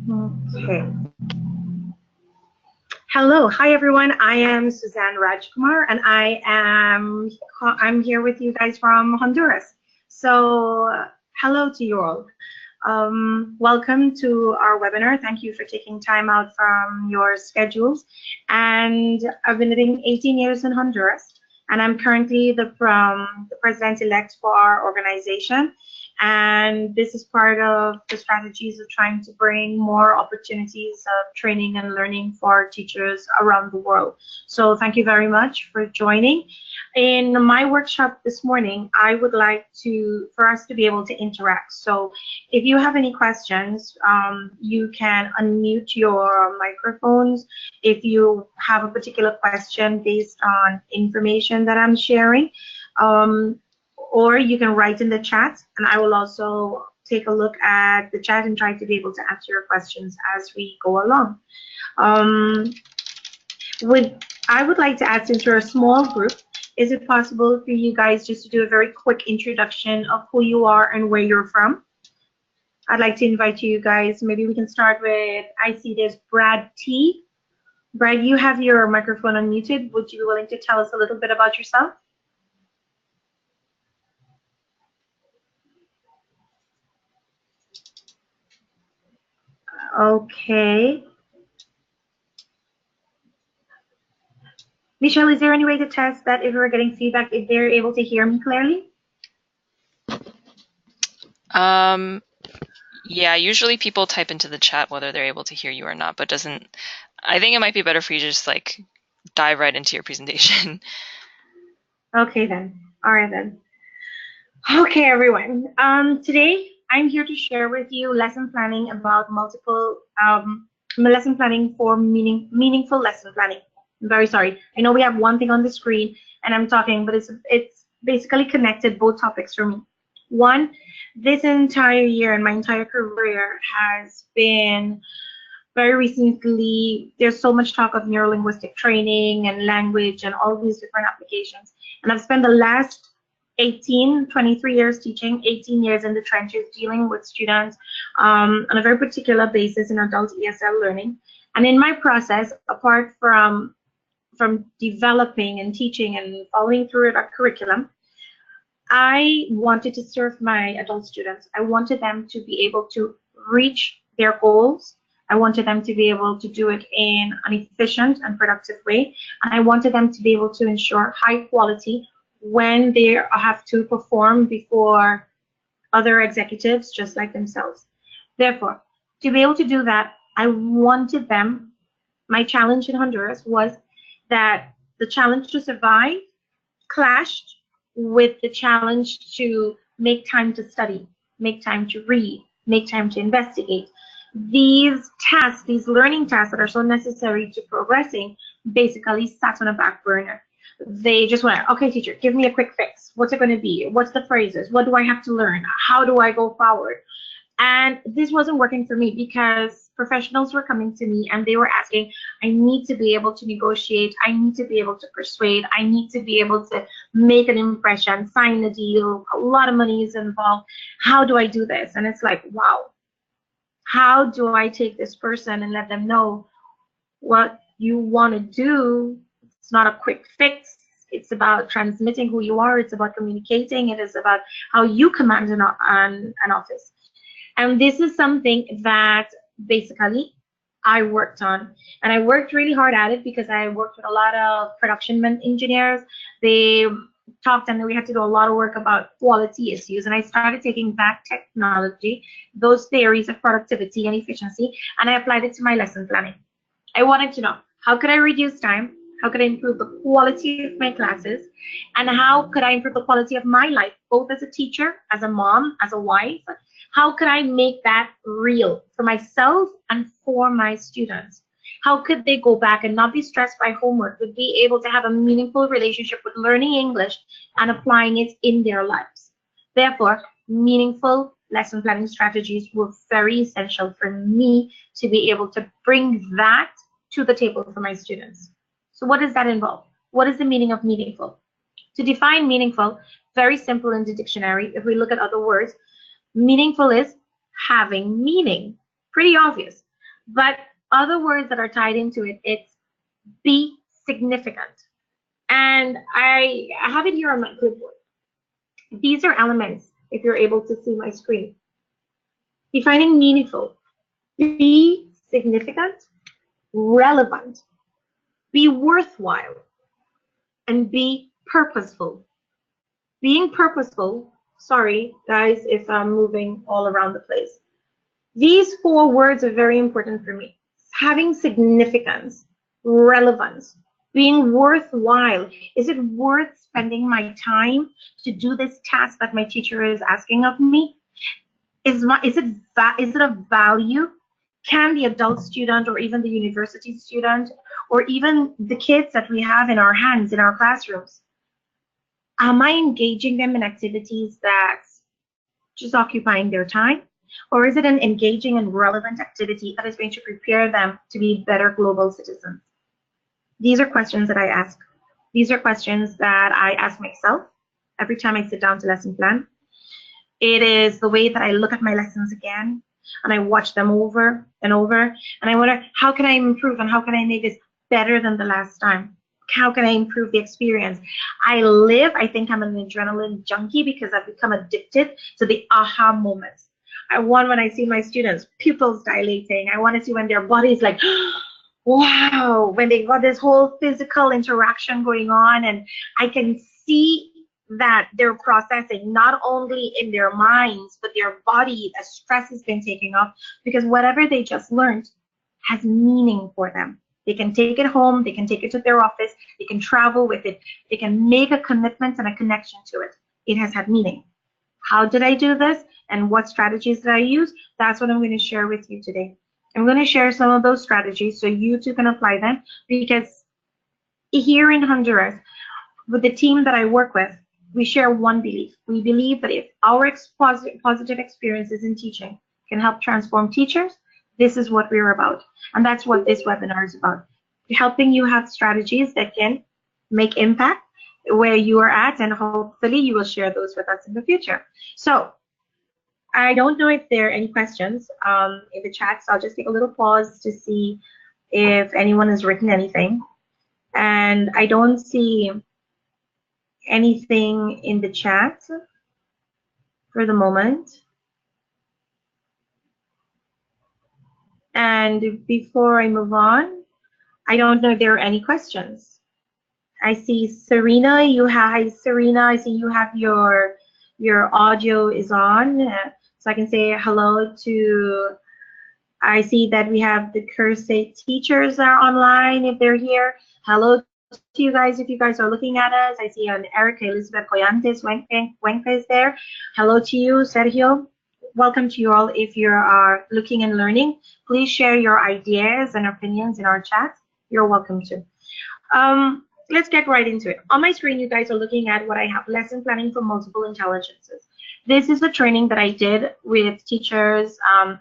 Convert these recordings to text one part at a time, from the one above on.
Okay. Hello, hi everyone. I am Suzanne Rajkumar, and I'm here with you guys from Honduras. So, hello to you all. Welcome to our webinar. Thank you for taking time out from your schedules. And I've been living 18 years in Honduras, and I'm currently the president-elect for our organization. And this is part of the strategies of trying to bring more opportunities of training and learning for teachers around the world. So thank you very much for joining. In my workshop this morning, I would like for us to be able to interact. So if you have any questions, you can unmute your microphones. If you have a particular question based on information that I'm sharing, or you can write in the chat, and I will also take a look at the chat and try to be able to answer your questions as we go along. I would like to ask, since we're a small group, is it possible for you guys just to do a very quick introduction of who you are and where you're from? I'd like to invite you guys, maybe we can start with, I see there's Brad T. Brad, you have your microphone unmuted. Would you be willing to tell us a little bit about yourself? Okay. Michelle, is there any way to test that if we're getting feedback, if they're able to hear me clearly? Yeah, usually people type into the chat whether they're able to hear you or not, but I think it might be better for you to just like dive right into your presentation. Okay then. All right then. Okay, everyone. Today I'm here to share with you lesson planning about lesson planning for meaningful lesson planning. I'm very sorry. I know we have one thing on the screen and I'm talking, but it's basically connected both topics for me. One, this entire year and my entire career has been very recently, there's so much talk of neurolinguistic training and language and all these different applications. And I've spent the last 23 years teaching, 18 years in the trenches dealing with students on a very particular basis in adult ESL learning. And in my process, apart from developing and teaching and following through our curriculum, I wanted to serve my adult students. I wanted them to be able to reach their goals. I wanted them to be able to do it in an efficient and productive way. And I wanted them to be able to ensure high quality when they have to perform before other executives just like themselves. Therefore, to be able to do that, I wanted them, my challenge in Honduras was that the challenge to survive clashed with the challenge to make time to study, make time to read, make time to investigate. These tasks, these learning tasks that are so necessary to progressing, basically sat on a back burner. They just went, okay, teacher, give me a quick fix. What's it going to be? What's the phrases? What do I have to learn? How do I go forward? And this wasn't working for me because professionals were coming to me and they were asking, I need to be able to negotiate. I need to be able to persuade. I need to be able to make an impression, sign the deal. A lot of money is involved. How do I do this? And it's like, wow, how do I take this person and let them know what you want to do? It's not a quick fix. It's about transmitting who you are. It's about communicating. It is about how you command an office. And this is something that basically I worked on. And I worked really hard at it because I worked with a lot of production engineers. They talked and we had to do a lot of work about quality issues. And I started taking that technology, those theories of productivity and efficiency, and I applied it to my lesson planning. I wanted to know, how could I reduce time? How could I improve the quality of my classes? And how could I improve the quality of my life, both as a teacher, as a mom, as a wife? How could I make that real for myself and for my students? How could they go back and not be stressed by homework, but be able to have a meaningful relationship with learning English and applying it in their lives? Therefore, meaningful lesson planning strategies were very essential for me to be able to bring that to the table for my students. So what does that involve? What is the meaning of meaningful? To define meaningful, very simple in the dictionary, if we look at other words, meaningful is having meaning. Pretty obvious. But other words that are tied into it, it's be significant. And I have it here on my clipboard. These are elements, if you're able to see my screen. Defining meaningful, be significant, relevant, be worthwhile, and be purposeful. Being purposeful, sorry guys if I'm moving all around the place. These four words are very important for me. Having significance, relevance, being worthwhile. Is it worth spending my time to do this task that my teacher is asking of me? Is it of value? Can the adult student or even the university student or even the kids that we have in our hands in our classrooms, am I engaging them in activities that's just occupying their time? Or is it an engaging and relevant activity that is going to prepare them to be better global citizens? These are questions that I ask. These are questions that I ask myself every time I sit down to lesson plan. It is the way that I look at my lessons again and I watch them over and over and I wonder, how can I improve and how can I make this better than the last time? How can I improve the experience? I think I'm an adrenaline junkie because I've become addicted to the aha moments. I want when I see my students, pupils dilating. I want to see when their body's like, wow, when they got this whole physical interaction going on and I can see that they're processing not only in their minds, but their body, the stress has been taken off because whatever they just learned has meaning for them. They can take it home, they can take it to their office, they can travel with it, they can make a commitment and a connection to it. It has had meaning. How did I do this and what strategies did I use? That's what I'm going to share with you today. I'm going to share some of those strategies so you too can apply them, because here in Honduras, with the team that I work with, we share one belief. We believe that if our positive experiences in teaching can help transform teachers, this is what we're about. And that's what this webinar is about. Helping you have strategies that can make impact where you are at, and hopefully you will share those with us in the future. So I don't know if there are any questions in the chat, so I'll just take a little pause to see if anyone has written anything. And I don't see anything in the chat for the moment. And before I move on, I don't know if there are any questions. I see Serena, hi Serena, I see you have your audio is on, so I can say hello to, I see that we have the Cursate teachers are online if they're here. Hello to you guys if you guys are looking at us. I see Erica Elizabeth Coyantes Wenca is there. Hello to you, Sergio. Welcome to you all. If you are looking and learning, please share your ideas and opinions in our chat. You're welcome to. Let's get right into it. On my screen, you guys are looking at what I have, lesson planning for multiple intelligences. This is a training that I did with teachers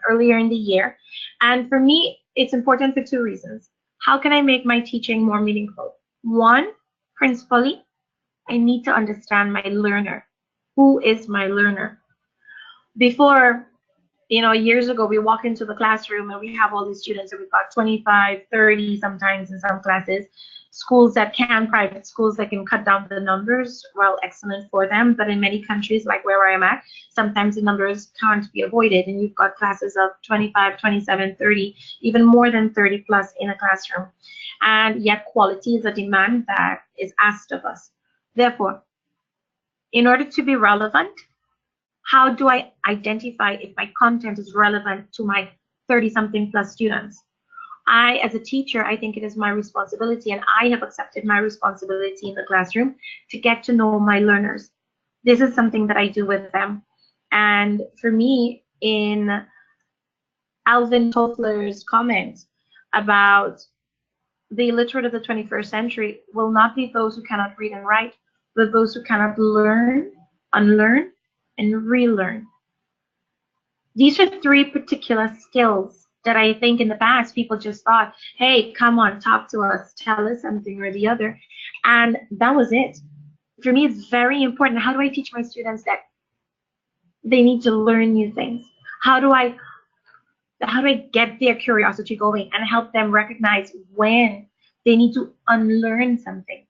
earlier in the year. And for me, it's important for two reasons. How can I make my teaching more meaningful? One, principally, I need to understand my learner. Who is my learner? Before, years ago, we walk into the classroom and we have all these students, and we've got 25, 30 sometimes in some classes. Schools that can, private schools that can cut down the numbers, well, excellent for them. But in many countries, like where I'm at, sometimes the numbers can't be avoided. And you've got classes of 25, 27, 30, even more than 30 plus in a classroom. And yet quality is a demand that is asked of us. Therefore, in order to be relevant, how do I identify if my content is relevant to my 30-something plus students? I, as a teacher, I think it is my responsibility, and I have accepted my responsibility in the classroom to get to know my learners. This is something that I do with them. And for me, in Alvin Toffler's comment about the illiterate of the 21st century will not be those who cannot read and write, but those who cannot learn, unlearn, and relearn. These are three particular skills that I think in the past people just thought, hey, come on, talk to us, tell us something or the other. And that was it. For me, it's very important. How do I teach my students that they need to learn new things? How do I How do I get their curiosity going and help them recognize when they need to unlearn something?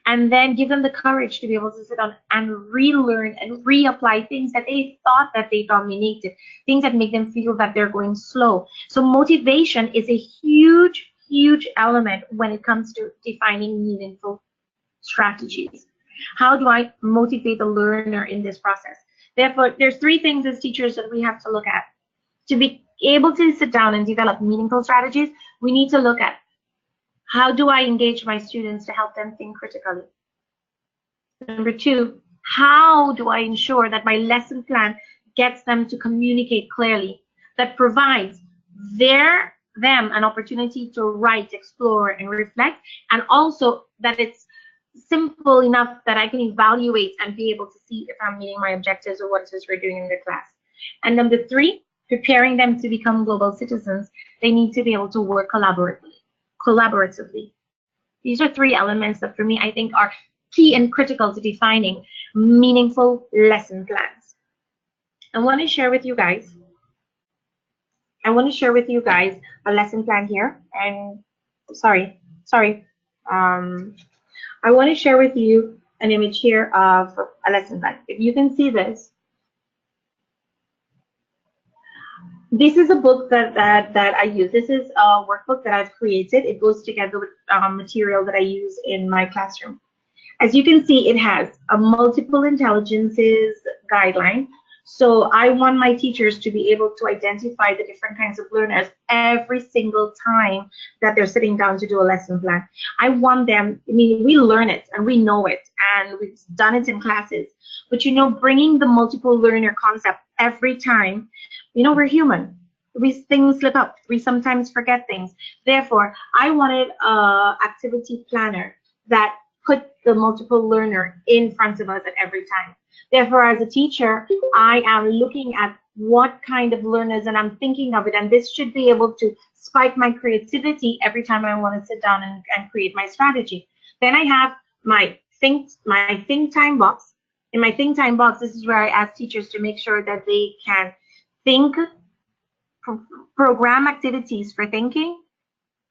And then give them the courage to be able to sit down and relearn and reapply things that they thought that they dominated, things that make them feel that they're going slow. So motivation is a huge, huge element when it comes to defining meaningful strategies. How do I motivate the learner in this process? Therefore, there's three things as teachers that we have to look at. To be able to sit down and develop meaningful strategies, we need to look at how do I engage my students to help them think critically? Number two, how do I ensure that my lesson plan gets them to communicate clearly, that provides them an opportunity to write, explore, and reflect, and also that it's simple enough that I can evaluate and be able to see if I'm meeting my objectives or what it is we're doing in the class. And number three, preparing them to become global citizens, they need to be able to work collaboratively. These are three elements that for me I think are key and critical to defining meaningful lesson plans. I want to share with you guys a lesson plan here. And sorry. I want to share with you an image here of a lesson plan. If you can see this, this is a book that I use. This is a workbook that I've created. It goes together with material that I use in my classroom. As you can see, it has a multiple intelligences guideline. So I want my teachers to be able to identify the different kinds of learners every single time that they're sitting down to do a lesson plan. I want them, I mean, we learn it and we know it and we've done it in classes. But you know, bringing the multiple learner concept every time, you know, we're human. Things slip up. We sometimes forget things. Therefore, I wanted an activity planner that put the multiple learner in front of us at every time. Therefore, as a teacher, I am looking at what kind of learners and I'm thinking of it, and this should be able to spike my creativity every time I want to sit down and create my strategy. Then I have my think time box. In my think time box, this is where I ask teachers to make sure that they can think, program activities for thinking,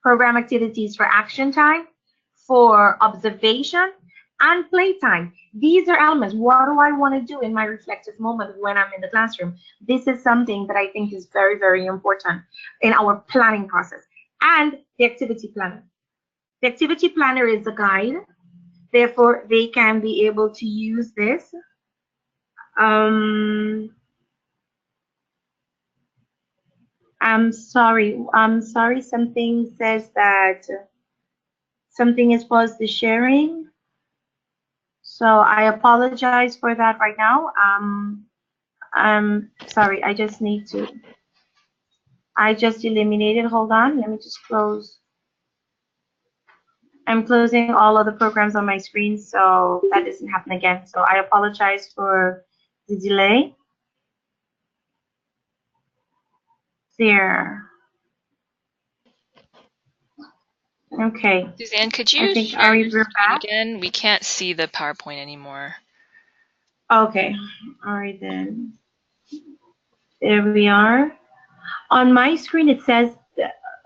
program activities for action time, for observation, and playtime. These are elements. What do I want to do in my reflective moment when I'm in the classroom? This is something that I think is very, very important in our planning process. And the activity planner. The activity planner is a guide. Therefore, they can be able to use this. I'm sorry, something says that something is paused the sharing. So I apologize for that right now. Sorry, I just eliminated, hold on, let me just close. I'm closing all of the programs on my screen so that doesn't happen again. So I apologize for the delay. There. Okay. Suzanne, could you share your screen again? We can't see the PowerPoint anymore. Okay. All right then. There we are. On my screen it says,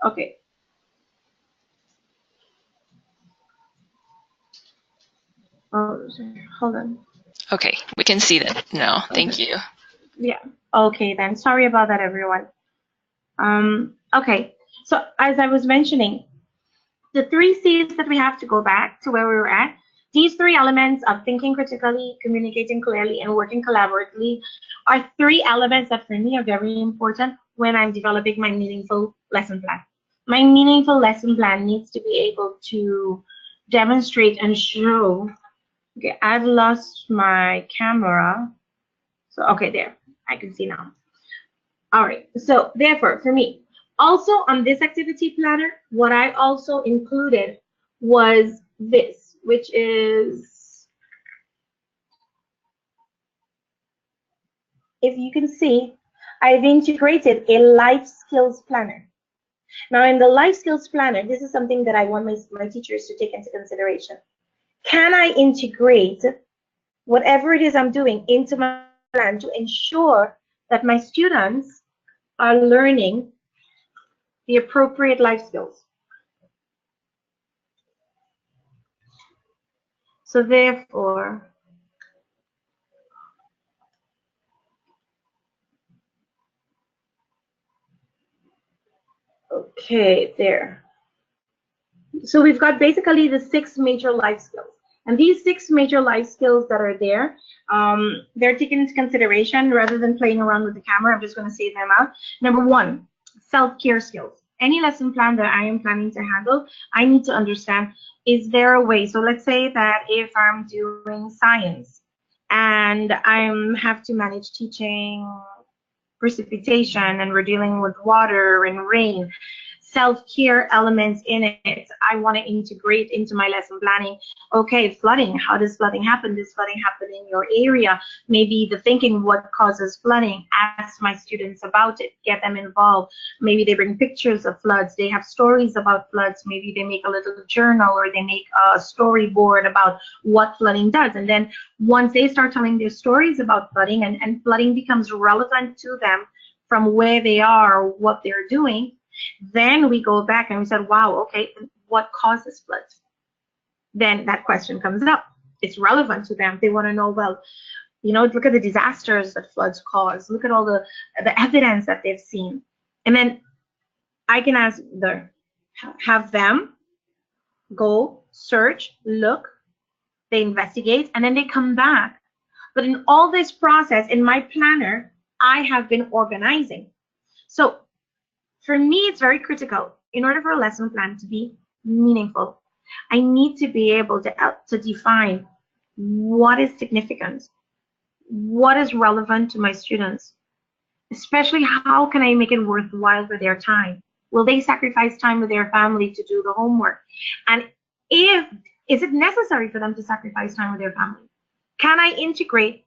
okay. Oh, hold on. Okay, we can see that now. Thank you. Yeah. Okay then. Sorry about that, everyone. Okay. So as I was mentioning, the 3 C's that we have to go back to where we were at, these 3 elements of thinking critically, communicating clearly, and working collaboratively are 3 elements that for me are very important when I'm developing my meaningful lesson plan. My meaningful lesson plan needs to be able to demonstrate and show. Okay, I've lost my camera. So, okay, there, I can see now. All right, so therefore, for me, also on this activity planner, what I also included was this, which is, if you can see, I've integrated a life skills planner. Now in the life skills planner, this is something that I want my teachers to take into consideration. Can I integrate whatever it is I'm doing into my plan to ensure that my students are learning the appropriate life skills. So therefore, okay, there. So we've got basically the 6 major life skills. And these 6 major life skills that are there, they're taken into consideration rather than playing around with the camera. I'm just going to say them out. Number 1, self-care skills. Any lesson plan that I am planning to handle, I need to understand, is there a way? So let's say that if I'm doing science and I have to manage teaching precipitation and we're dealing with water and rain, self-care elements in it, I want to integrate into my lesson planning. Okay, flooding, how does flooding happen? Does flooding happen in your area? Maybe the thinking, what causes flooding? Ask my students about it, get them involved. Maybe they bring pictures of floods, they have stories about floods, maybe they make a little journal or they make a storyboard about what flooding does. And then once they start telling their stories about flooding and flooding becomes relevant to them from where they are or what they're doing, then we go back and we said, wow, okay, what causes floods? Then that question comes up. It's relevant to them. They want to know, well, you know, look at the disasters that floods cause. Look at all the evidence that they've seen. And then I can have them go search, look, they investigate, and then they come back. But in all this process, in my planner, I have been organizing. So for me, it's very critical. In order for a lesson plan to be meaningful, I need to be able to define what is significant, what is relevant to my students, especially how can I make it worthwhile for their time. Will they sacrifice time with their family to do the homework? And is it necessary for them to sacrifice time with their family? Can I integrate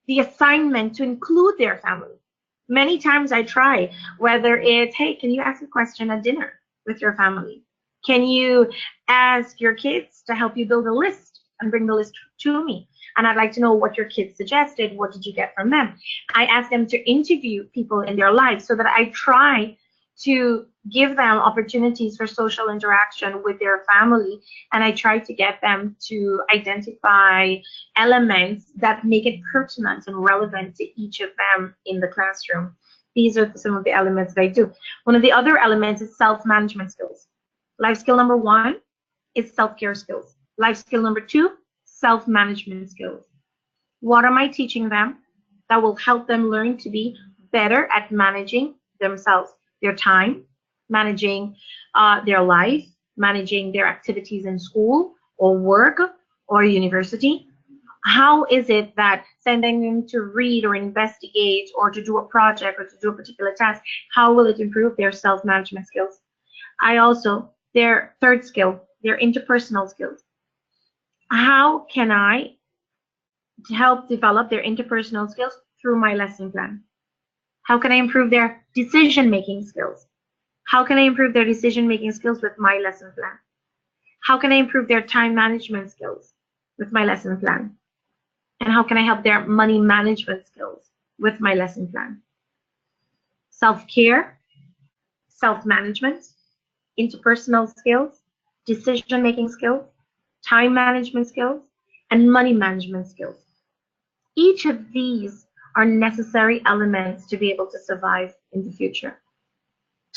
the assignment to include their family? Many times I try, whether it's, hey, can you ask a question at dinner with your family? Can you ask your kids to help you build a list and bring the list to me? And I'd like to know what your kids suggested. What did you get from them? I ask them to interview people in their lives so that I try to give them opportunities for social interaction with their family, and I try to get them to identify elements that make it pertinent and relevant to each of them in the classroom. These are some of the elements that I do. One of the other elements is self-management skills. Life skill number 1 is self-care skills. Life skill number 2, self-management skills. What am I teaching them that will help them learn to be better at managing themselves? Their time, managing their life, managing their activities in school or work or university. How is it that sending them to read or investigate or to do a project or to do a particular task, how will it improve their self-management skills? Their third skill, their interpersonal skills. How can I help develop their interpersonal skills through my lesson plan? How can I improve their decision-making skills? How can I improve their decision-making skills with my lesson plan? How can I improve their time management skills with my lesson plan? And how can I help their money management skills with my lesson plan? Self-care, self-management, interpersonal skills, decision-making skills, time management skills, and money management skills. Each of these are necessary elements to be able to survive in the future.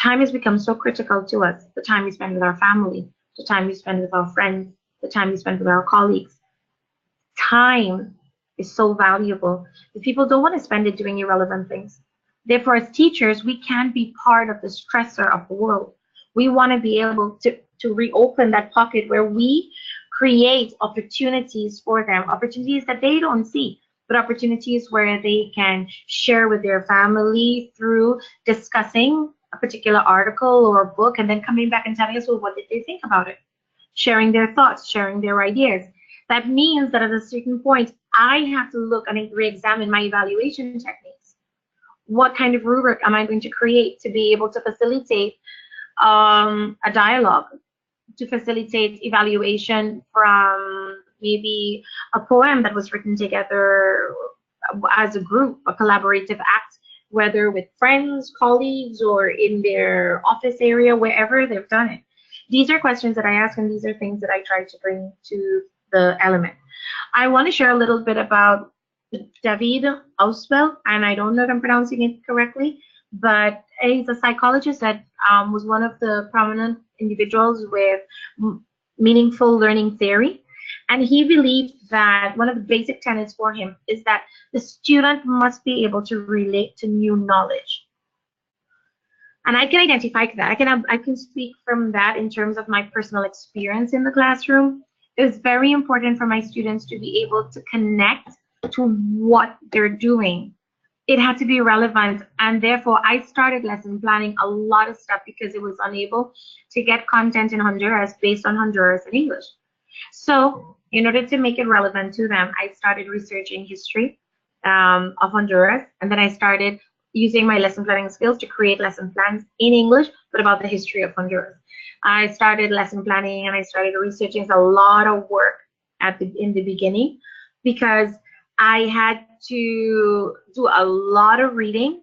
Time has become so critical to us. The time we spend with our family, the time we spend with our friends, the time we spend with our colleagues. Time is so valuable. The people don't want to spend it doing irrelevant things. Therefore, as teachers, we can't be part of the stressor of the world. We want to be able to reopen that pocket where we create opportunities for them, opportunities that they don't see, but opportunities where they can share with their family through discussing a particular article or a book and then coming back and telling us, well, what did they think about it? Sharing their thoughts, sharing their ideas. That means that at a certain point, I have to look and re-examine my evaluation techniques. What kind of rubric am I going to create to be able to facilitate a dialogue, to facilitate evaluation from maybe a poem that was written together as a group, a collaborative act whether with friends, colleagues, or in their office area, wherever they've done it. These are questions that I ask, and these are things that I try to bring to the element. I want to share a little bit about David Auswell, and I don't know if I'm pronouncing it correctly, but he's a psychologist that was one of the prominent individuals with meaningful learning theory. And he believed that one of the basic tenets for him is that the student must be able to relate to new knowledge. And I can identify that. I can speak from that in terms of my personal experience in the classroom. It was very important for my students to be able to connect to what they're doing. It had to be relevant, and therefore I started lesson planning a lot of stuff because it was unable to get content in Honduras based on Honduras and English. So in order to make it relevant to them, I started researching history of Honduras, and then I started using my lesson planning skills to create lesson plans in English, but about the history of Honduras. I started lesson planning and I started researching. It's a lot of work in the beginning because I had to do a lot of reading.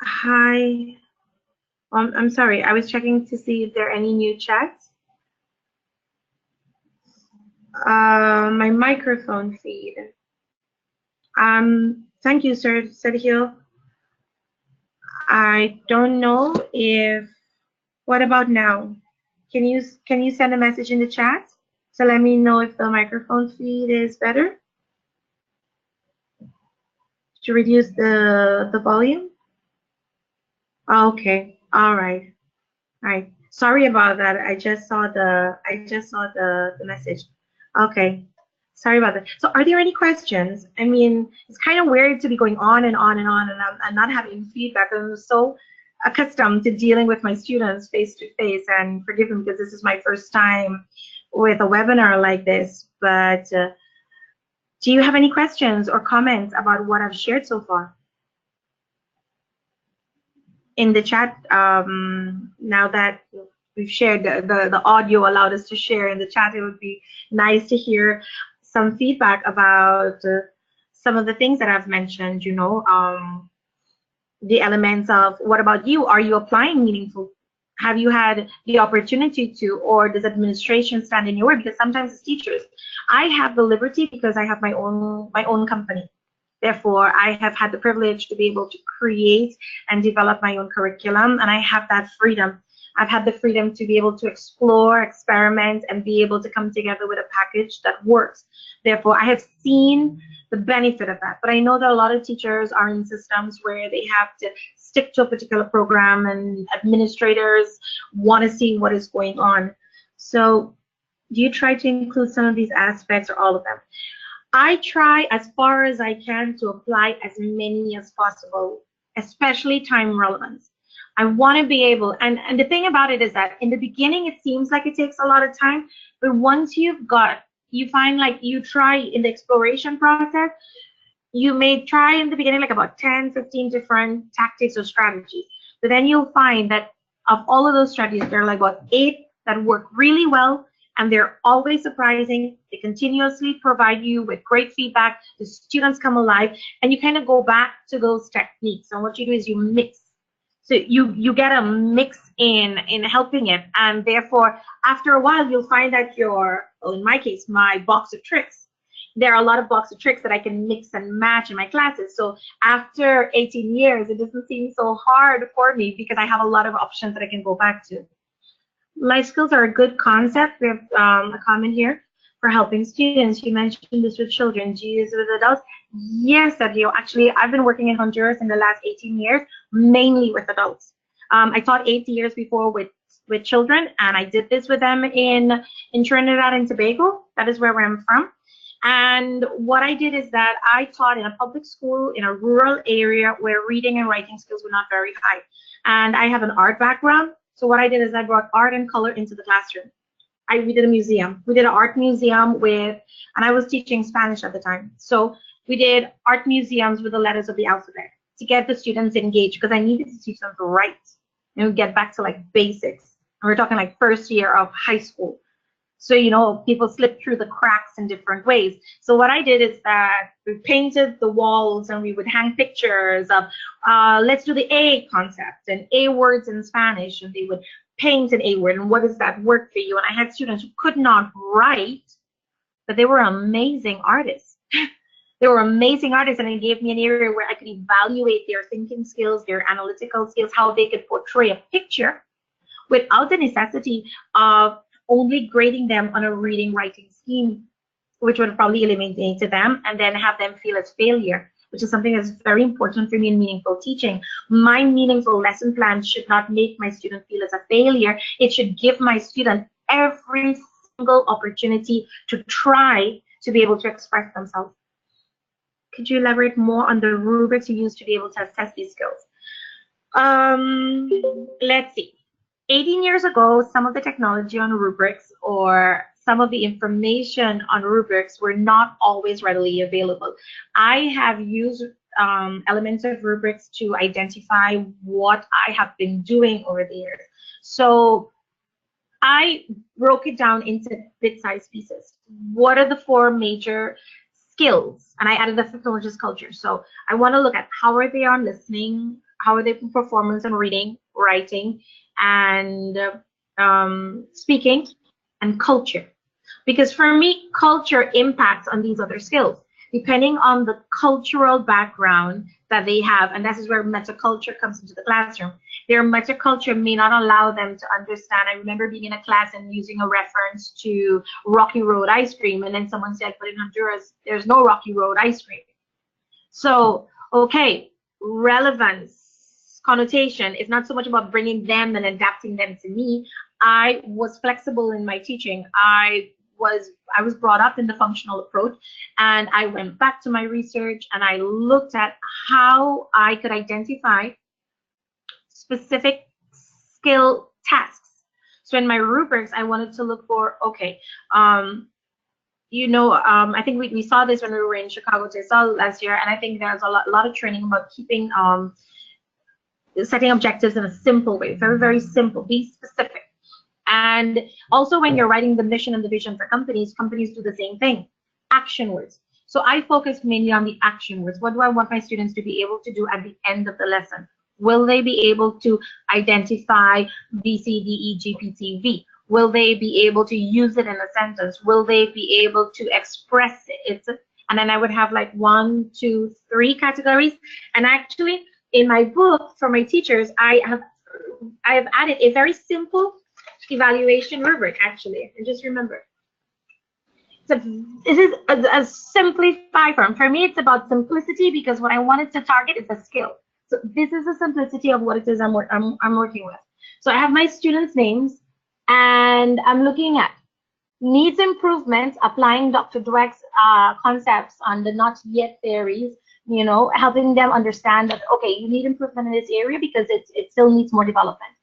Hi. I'm sorry. I was checking to see if there are any new chats. My microphone feed. Thank you, sir, Sergio. I don't know if. What about now? Can you send a message in the chat to let me know if the microphone feed is better? To reduce the volume? Okay. All right. All right. Sorry about that. I just saw the message. Okay. Sorry about that. So are there any questions? I mean, it's kind of weird to be going on and on and on, and I'm not having feedback. I'm so accustomed to dealing with my students face to face, and forgive me because this is my first time with a webinar like this. But do you have any questions or comments about what I've shared so far? In the chat, now that we've shared the audio allowed us to share in the chat, it would be nice to hear some feedback about some of the things that I've mentioned, you know, the elements of what about you? Are you applying meaningful? Have you had the opportunity to, or does administration stand in your way? Because sometimes as teachers, I have the liberty because I have my own company. Therefore, I have had the privilege to be able to create and develop my own curriculum, and I have that freedom. I've had the freedom to be able to explore, experiment, and be able to come together with a package that works. Therefore, I have seen the benefit of that. But I know that a lot of teachers are in systems where they have to stick to a particular program, and administrators want to see what is going on. So do you try to include some of these aspects or all of them? I try as far as I can to apply as many as possible, especially time relevance. I want to be able, and the thing about it is that in the beginning, it seems like it takes a lot of time, but once you find like you try in the exploration process, you may try in the beginning like about 10, 15 different tactics or strategies, but then you'll find that of all of those strategies, there are like about 8 that work really well, and they're always surprising. They continuously provide you with great feedback. The students come alive, and you kind of go back to those techniques. And what you do is you mix. So you get a mix in helping it, and therefore after a while you'll find that well, in my case, my box of tricks. There are a lot of box of tricks that I can mix and match in my classes. So after 18 years, it doesn't seem so hard for me because I have a lot of options that I can go back to. Life skills are a good concept. We have a comment here for helping students. You mentioned this with children. Do you use it with adults? Yes, Sergio. Actually, I've been working in Honduras in the last 18 years, mainly with adults. I taught 8 years before with children, and I did this with them in Trinidad and Tobago. That is where I'm from. And what I did is that I taught in a public school in a rural area where reading and writing skills were not very high. And I have an art background. So what I did is I brought art and color into the classroom. We did a museum. We did an art museum and I was teaching Spanish at the time. So we did art museums with the letters of the alphabet to get the students engaged because I needed to teach them to write and get back to like basics. We're talking like first year of high school. So, people slip through the cracks in different ways. So what I did is that we painted the walls and we would hang pictures of, let's do the A concept and A words in Spanish. And they would paint an A word and what does that work for you? And I had students who could not write, but they were amazing artists. They were amazing artists, and it gave me an area where I could evaluate their thinking skills, their analytical skills, how they could portray a picture without the necessity of only grading them on a reading writing scheme, which would probably eliminate to them and then have them feel as failure, which is something that's very important for me in meaningful teaching. My meaningful lesson plan should not make my student feel as a failure. It should give my student every single opportunity to try to be able to express themselves. Could you elaborate more on the rubrics you use to be able to assess these skills? Let's see. 18 years ago, some of the technology on rubrics or some of the information on rubrics were not always readily available. I have used elements of rubrics to identify what I have been doing over the years. So I broke it down into bit-sized pieces. What are the 4 major skills? And I added the 5th one, which is culture. So I want to look at how are they on listening, how are they in performance on reading, writing, and speaking, and culture. Because for me, culture impacts on these other skills, depending on the cultural background that they have. And this is where metaculture comes into the classroom. Their metaculture may not allow them to understand. I remember being in a class and using a reference to Rocky Road ice cream, and then someone said, but in Honduras, there's no Rocky Road ice cream. So, okay, relevance connotation is not so much about bringing them and adapting them to me. I was flexible in my teaching. I was brought up in the functional approach, and I went back to my research and I looked at how I could identify specific skill tasks. So in my rubrics, I wanted to look for, okay, I think we saw this when we were in Chicago TESOL last year, and I think there's a lot of training about keeping setting objectives in a simple way, very, very simple, be specific. And also when you're writing the mission and the vision for companies do the same thing, action words. So I focus mainly on the action words. What do I want my students to be able to do at the end of the lesson? Will they be able to identify B, C, D, E, G, P, T, V? Will they be able to use it in a sentence? Will they be able to express it? And then I would have like 1, 2, 3 categories. And actually, in my book for my teachers, I have added a very simple evaluation rubric, actually. And just remember, so this is a simplified form. For me, it's about simplicity because what I wanted to target is a skill. So this is the simplicity of what it is I'm working with. So I have my students' names, and I'm looking at needs improvement, applying Dr. Dweck's concepts on the not yet theories, helping them understand that, okay, you need improvement in this area because it still needs more development.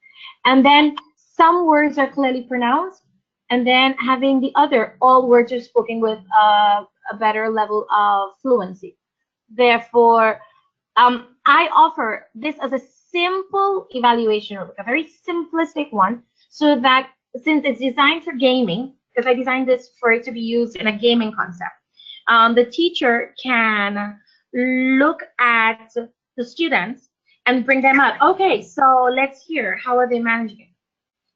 And then some words are clearly pronounced, and then having the other, all words are spoken with a better level of fluency. Therefore, I offer this as a simple evaluation rubric, a very simplistic one, so that since it's designed for gaming, because I designed this for it to be used in a gaming concept, the teacher can look at the students and bring them up. Okay, so let's hear, how are they managing it?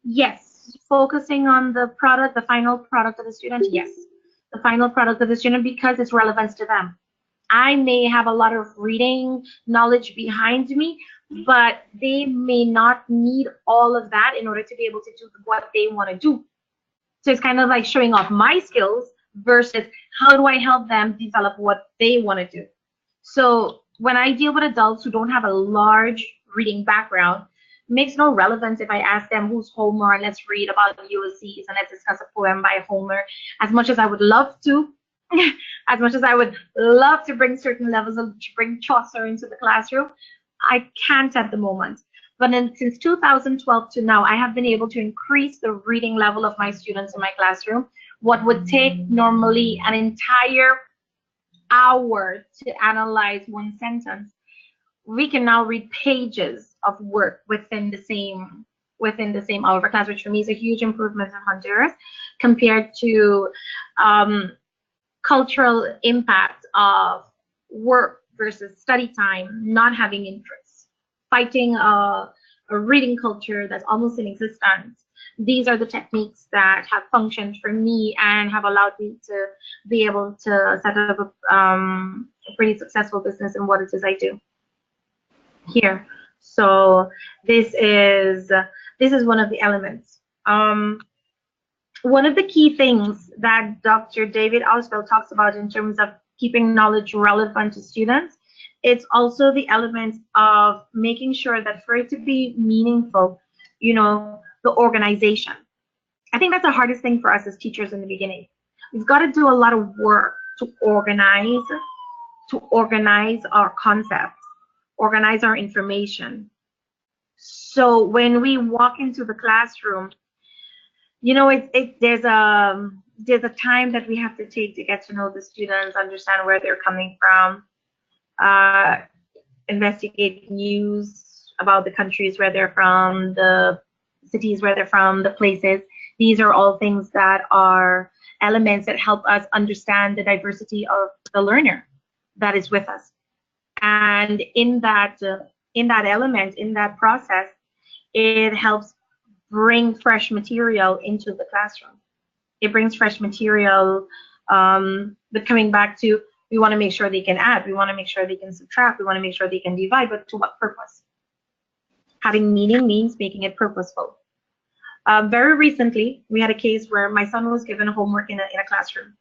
Yes, focusing on the product, the final product of the student. Yes, the final product of the student because it's relevant to them. I may have a lot of reading knowledge behind me, but they may not need all of that in order to be able to do what they want to do. So it's kind of like showing off my skills versus how do I help them develop what they want to do. So when I deal with adults who don't have a large reading background, it makes no relevance if I ask them who's Homer and let's read about Ulysses and let's discuss a poem by Homer. As much as I would love to, as much as I would love to bring certain levels of, to bring Chaucer into the classroom, I can't at the moment. But since 2012 to now, I have been able to increase the reading level of my students in my classroom. What would take normally an entire hour to analyze one sentence, we can now read pages of work within the within the same hour of class, which for me is a huge improvement in Honduras compared to cultural impact of work versus study time, not having interests, fighting a reading culture that's almost in existence. These are the techniques that have functioned for me and have allowed me to be able to set up a pretty successful business in what it is I do here. So this is one of the elements. One of the key things that Dr. David Ausfeld talks about in terms of keeping knowledge relevant to students, it's also the element of making sure that for it to be meaningful, you know, the organization. I think that's the hardest thing for us as teachers in the beginning. We've got to do a lot of work to organize our concepts, organize our information. So when we walk into the classroom, you know, there's a time that we have to take to get to know the students, understand where they're coming from, investigate news about the countries where they're from, the cities where they're from, the places. These are all things that are elements that help us understand the diversity of the learner that is with us. And in that element, in that process, it helps bring fresh material into the classroom. It brings fresh material, but coming back to, we want to make sure they can add, we want to make sure they can subtract, we want to make sure they can divide, but to what purpose? Having meaning means making it purposeful. Very recently, we had a case where my son was given homework in a classroom.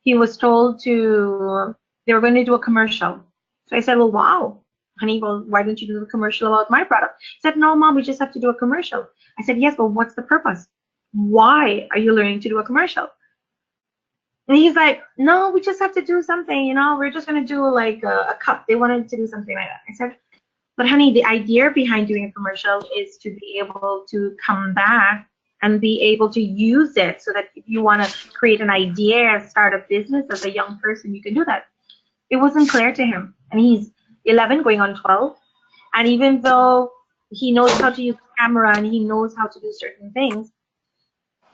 He was told they were going to do a commercial. So I said, well, wow, honey, well, why don't you do a commercial about my product? He said, no, Mom, we just have to do a commercial. I said, yes, but what's the purpose? Why are you learning to do a commercial? And he's like, no, we just have to do something, you know, we're just going to do like a cup. They wanted to do something like that. I said, but honey, the idea behind doing a commercial is to be able to come back and be able to use it so that if you want to create an idea, start a business as a young person, you can do that. It wasn't clear to him. And he's 11 going on 12. And even though he knows how to use the camera and he knows how to do certain things,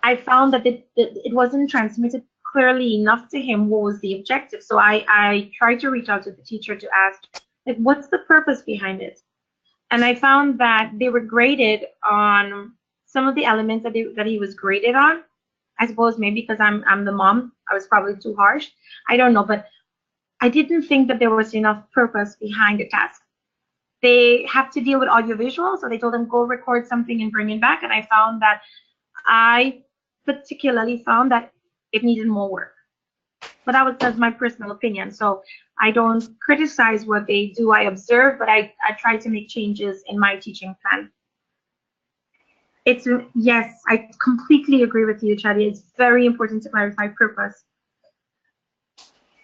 I found that it wasn't transmitted clearly enough to him what was the objective. So I tried to reach out to the teacher to ask, like, what's the purpose behind it? And I found that they were graded on some of the elements that he was graded on. I suppose maybe because I'm the mom, I was probably too harsh. I don't know, but I didn't think that there was enough purpose behind the task. They have to deal with audiovisual, so they told them go record something and bring it back. And I particularly found that it needed more work. But that's my personal opinion. So I don't criticize what they do. I observe, but I try to make changes in my teaching plan. Yes, I completely agree with you, Chadi. It's very important to clarify purpose.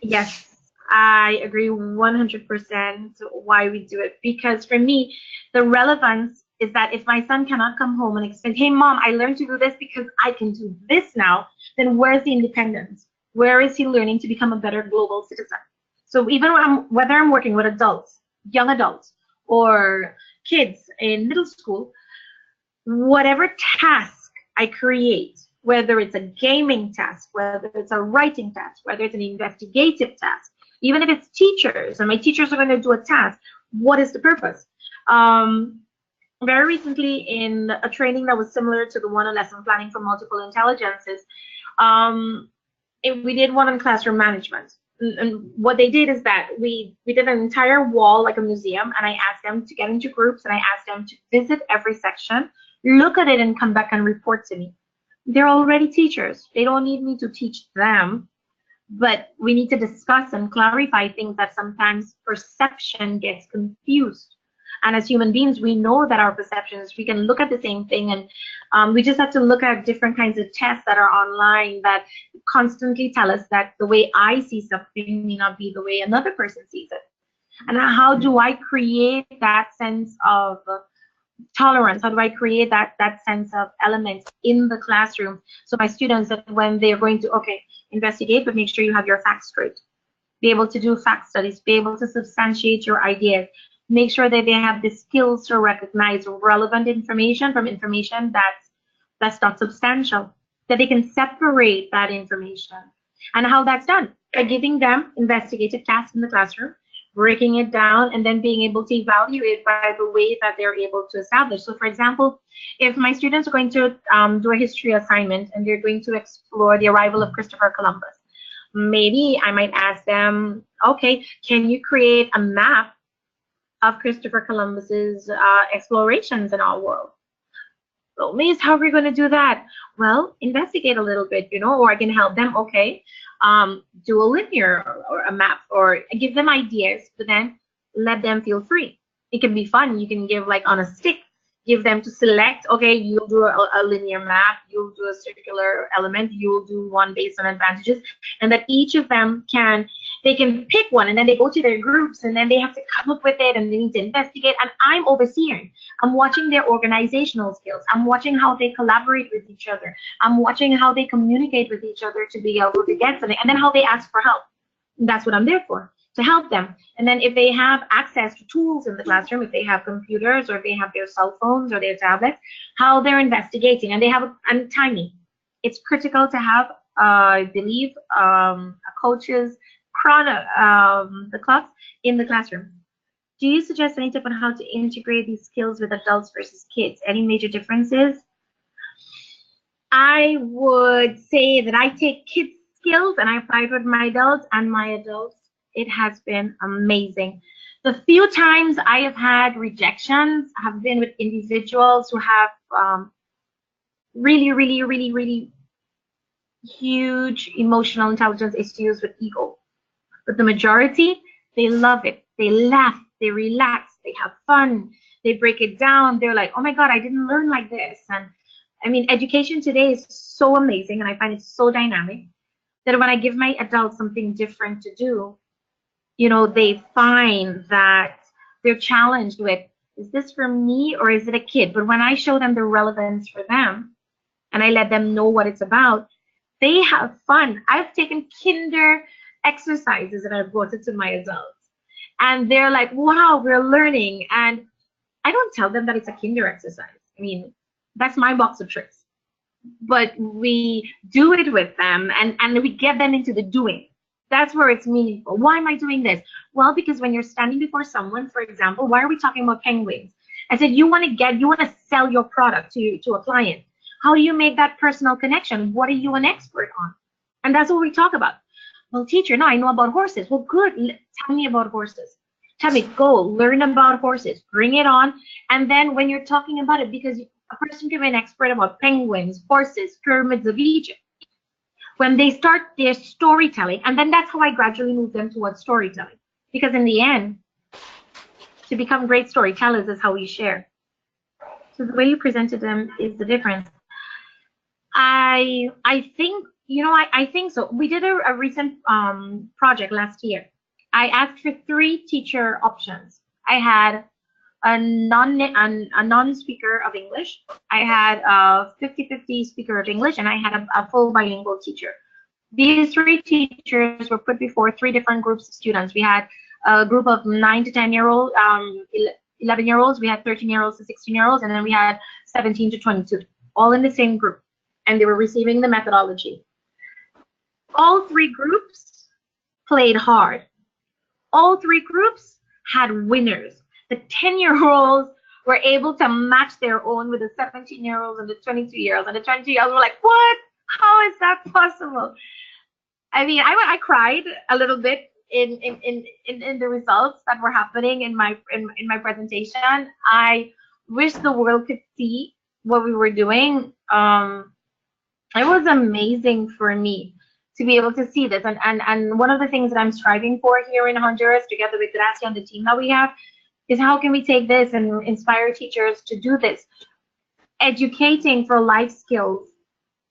Yes, I agree 100% why we do it. Because for me, the relevance is that if my son cannot come home and explain, hey, Mom, I learned to do this because I can do this now, then where's the independence? Where is he learning to become a better global citizen? So even whether I'm working with adults, young adults, or kids in middle school, whatever task I create, whether it's a gaming task, whether it's a writing task, whether it's an investigative task, even if it's teachers, and my teachers are going to do a task, what is the purpose? Very recently, in a training that was similar to the one on lesson planning for multiple intelligences, we did one on classroom management. And what they did is that we did an entire wall like a museum, and I asked them to get into groups, and I asked them to visit every section, look at it, and come back and report to me. They're already teachers. They don't need me to teach them, but we need to discuss and clarify things that sometimes perception gets confused. And as human beings, we know that our perceptions, we can look at the same thing, and we just have to look at different kinds of tests that are online that constantly tell us that the way I see something may not be the way another person sees it. And how do I create that sense of tolerance? How do I create that sense of elements in the classroom so my students, that when they're going to, okay, investigate, but make sure you have your facts straight, be able to do fact studies, be able to substantiate your ideas, Make sure that they have the skills to recognize relevant information from information that's not substantial, that they can separate that information. And how that's done by giving them investigative tasks in the classroom, breaking it down, and then being able to evaluate by the way that they're able to establish. So for example, if my students are going to do a history assignment and they're going to explore the arrival of Christopher Columbus, maybe I might ask them, okay, can you create a map of Christopher Columbus's explorations in our world? Well, Miss, how are we going to do that? Well, investigate a little bit, or I can help them, okay, do a linear or a map, or give them ideas, but then let them feel free. It can be fun. You can give like on a stick, give them to select, okay, you'll do a linear map, you'll do a circular element, you'll do one based on advantages, and that each of them they can pick one, and then they go to their groups, and then they have to come up with it, and they need to investigate, and I'm overseeing. I'm watching their organizational skills. I'm watching how they collaborate with each other. I'm watching how they communicate with each other to be able to get something, and then how they ask for help. And that's what I'm there for, to help them. And then if they have access to tools in the classroom, if they have computers, or if they have their cell phones or their tablets, how they're investigating, and they have and timing. It's critical to have, I believe, a coach's the clock in the classroom. Do you suggest any tip on how to integrate these skills with adults versus kids? Any major differences? I would say that I take kids' skills and I apply it with my adults, and my adults, it has been amazing. The few times I have had rejections have been with individuals who have really, really, really, really huge emotional intelligence issues with ego. But the majority, they love it. They laugh, they relax, they have fun, they break it down. They're like, oh my God, I didn't learn like this. And I mean, education today is so amazing, and I find it so dynamic that when I give my adults something different to do, they find that they're challenged with, is this for me or is it a kid? But when I show them the relevance for them and I let them know what it's about, they have fun. I've taken kinder exercises and I've brought it to my adults, and they're like, wow, we're learning. And I don't tell them that it's a kinder exercise. I mean, that's my box of tricks, but we do it with them, and we get them into the doing. That's where it's meaningful. Why am I doing this? Well, because when you're standing before someone, for example, why are we talking about penguins? I said, you want to sell your product to a client. How do you make that personal connection? What are you an expert on? And that's what we talk about. Well, teacher, no, I know about horses. Well, good. Tell me about horses. Tell me, go learn about horses. Bring it on. And then when you're talking about it, because a person can be an expert about penguins, horses, pyramids of Egypt, when they start their storytelling, and then that's how I gradually move them towards storytelling. Because in the end, to become great storytellers is how we share. So the way you presented them is the difference. I think, I think so. We did a recent project last year. I asked for 3 teacher options. I had a non-speaker of English. I had a 50-50 speaker of English, and I had a full bilingual teacher. These 3 teachers were put before 3 different groups of students. We had a group of 9 to 10-year-old, 11-year-olds. We had 13-year-olds to 16-year-olds, and then we had 17 to 22, all in the same group, and they were receiving the methodology. All 3 groups played hard. All 3 groups had winners. The 10-year-olds were able to match their own with the 17-year-olds and the 22-year-olds. And the 22-year-olds were like, what? How is that possible? I mean, I cried a little bit in the results that were happening in my presentation. I wish the world could see what we were doing. It was amazing for me to be able to see this. And one of the things that I'm striving for here in Honduras, together with Gracia and the team that we have, is how can we take this and inspire teachers to do this? Educating for life skills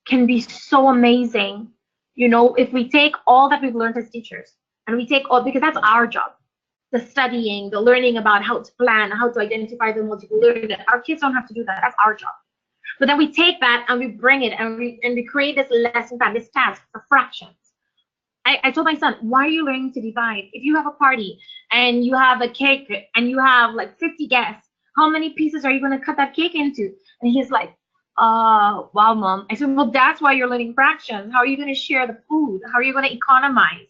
can be so amazing, if we take all that we've learned as teachers, and we take all, because that's our job, the studying, the learning about how to plan, how to identify the multiple learning. Our kids don't have to do that. That's our job. But then we take that and we bring it and we create this lesson plan, this task for fractions. I told my son, why are you learning to divide? If you have a party and you have a cake and you have like 50 guests, how many pieces are you going to cut that cake into? And he's like, wow, mom. I said, well, that's why you're learning fractions. How are you going to share the food? How are you going to economize?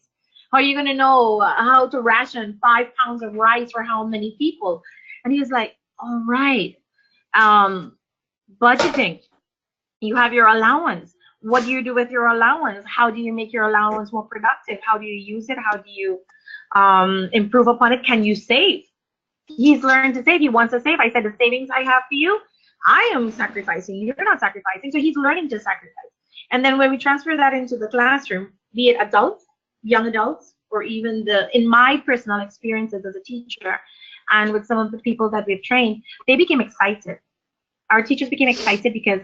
How are you going to know how to ration 5 pounds of rice for how many people? And he was like, all right. Budgeting. You have your allowance. What do you do with your allowance? How do you make your allowance more productive? How do you use it? How do you improve upon it? Can you save? He's learned to save. He wants to save. I said, the savings I have for you, I am sacrificing. You're not sacrificing. So he's learning to sacrifice. And then when we transfer that into the classroom, be it adults, young adults, or even in my personal experiences as a teacher and with some of the people that we've trained, they became excited. Our teachers became excited because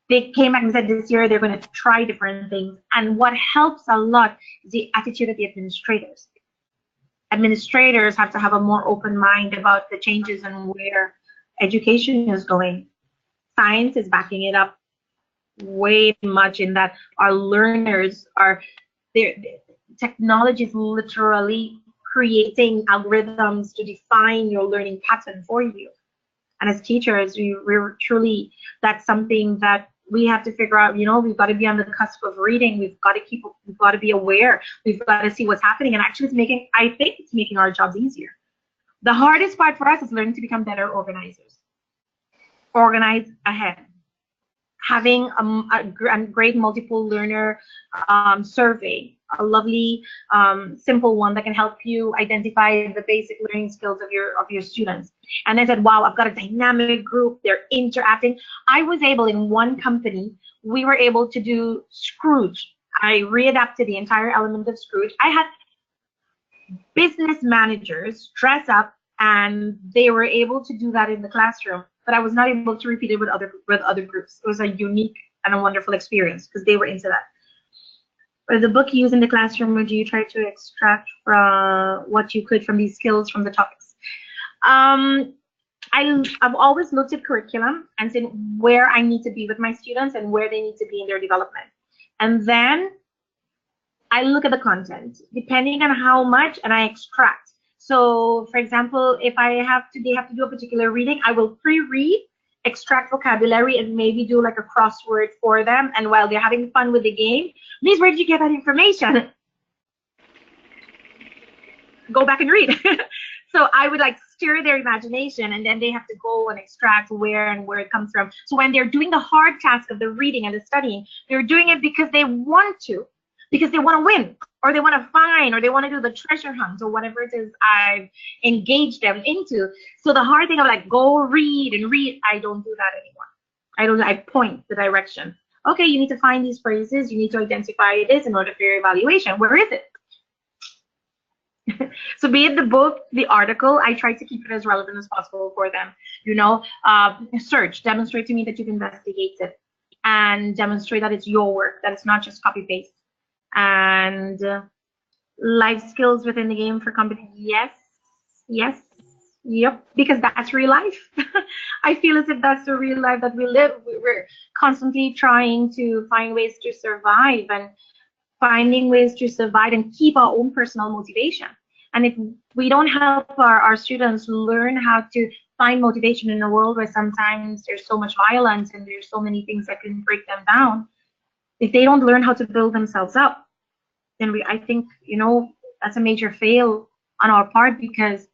they came back and said this year they're going to try different things. And what helps a lot is the attitude of the administrators. Administrators have to have a more open mind about the changes and where education is going. Science is backing it up way much in that our learners are there. Technology is literally creating algorithms to define your learning pattern for you. And as teachers, we're truly, that's something that we have to figure out. You know, we've got to be on the cusp of reading. We've got to be aware. We've got to see what's happening. And actually, I think it's making our jobs easier. The hardest part for us is learning to become better organizers. Organize ahead. Having a great multiple learner survey, a lovely simple one that can help you identify the basic learning skills of your students. And I said, wow, I've got a dynamic group, they're interacting. I was able, in one company, we were able to do Scrooge. I readapted the entire element of Scrooge. I had business managers dress up and they were able to do that in the classroom, but I was not able to repeat it with other groups. It was a unique and a wonderful experience because they were into that. Or the book you use in the classroom, or do you try to extract from what you could from these skills from the topics? I've always looked at curriculum and seen where I need to be with my students and where they need to be in their development. And then I look at the content, depending on how much, and I extract. So, for example, if they have to do a particular reading, I will pre-read, extract vocabulary, and maybe do like a crossword for them. And while they're having fun with the game, Miss, where did you get that information? Go back and read. So I would like stir their imagination, and then they have to go and extract where it comes from. So when they're doing the hard task of the reading and the studying, they're doing it because they want to, because they want to win, or they want to find, or they want to do the treasure hunt, or whatever it is I've engaged them into. So the hard thing of like, go read and read, I don't do that anymore. I point the direction. Okay, you need to find these phrases, you need to identify this in order for your evaluation. Where is it? So be it the book, the article, I try to keep it as relevant as possible for them. You know, search, demonstrate to me that you've investigated, and demonstrate that it's your work, that it's not just copy paste. And life skills within the game for company, yes, yep, because that's real life. I feel as if that's the real life that we live. We're constantly trying to find ways to survive, and finding ways to survive and keep our own personal motivation. And if we don't help our students learn how to find motivation in a world where sometimes there's so much violence and there's so many things that can break them down, if they don't learn how to build themselves up, then I think, you know, that's a major fail on our part, because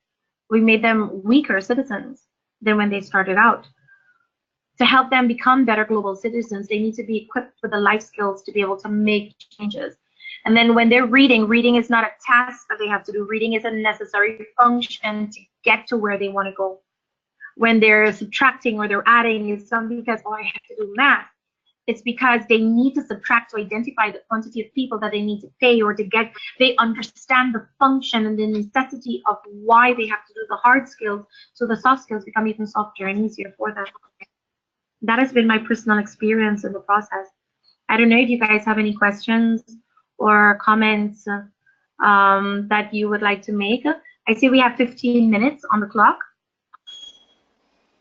we made them weaker citizens than when they started out. To help them become better global citizens, they need to be equipped with the life skills to be able to make changes. And then when they're reading is not a task that they have to do. Reading is a necessary function to get to where they want to go. When they're subtracting or they're adding, it's something because, oh, I have to do math. It's because they need to subtract to identify the quantity of people that they need to pay, or to get, they understand the function and the necessity of why they have to do the hard skills, so the soft skills become even softer and easier for them. That has been my personal experience in the process. I don't know if you guys have any questions or comments that you would like to make. I see we have 15 minutes on the clock.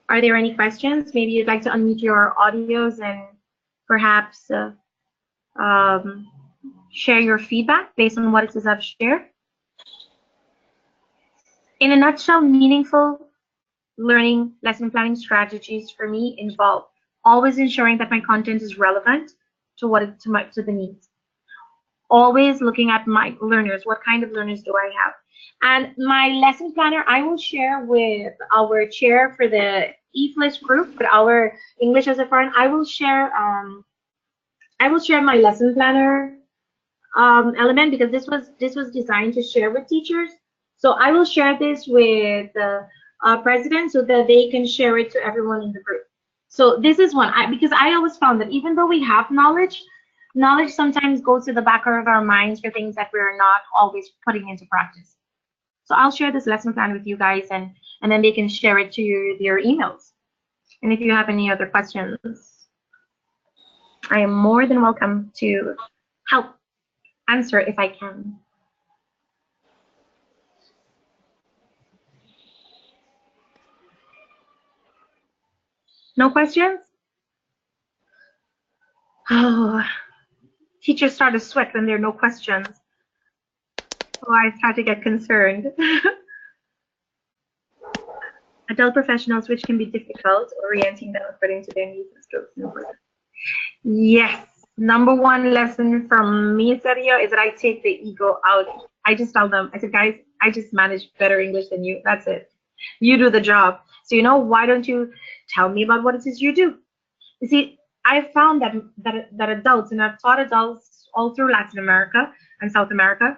Are there any questions? Maybe you'd like to unmute your audios and perhaps share your feedback based on what it is I've shared. In a nutshell, meaningful learning lesson planning strategies for me involve always ensuring that my content is relevant to to the needs. Always looking at my learners, what kind of learners do I have? And my lesson planner, I will share with our chair for the eFlish group, with our English as a foreign. I will share my lesson planner element, because this was designed to share with teachers. So I will share this with the president so that they can share it to everyone in the group. So this is one, because I always found that even though we have knowledge, knowledge sometimes goes to the back of our minds for things that we're not always putting into practice. So I'll share this lesson plan with you guys, and then they can share it to your emails. And if you have any other questions, I am more than welcome to help answer if I can. No questions? Oh, teachers start to sweat when there are no questions. So I start to get concerned. Adult professionals, which can be difficult, orienting them according to their needs and strokes. Yes. Number one lesson from me, Sergio, is that I take the ego out. I just tell them, I said, guys, I just manage better English than you. That's it. You do the job. So, why don't you tell me about what it is you do? You see, I found that adults, and I've taught adults all through Latin America and South America,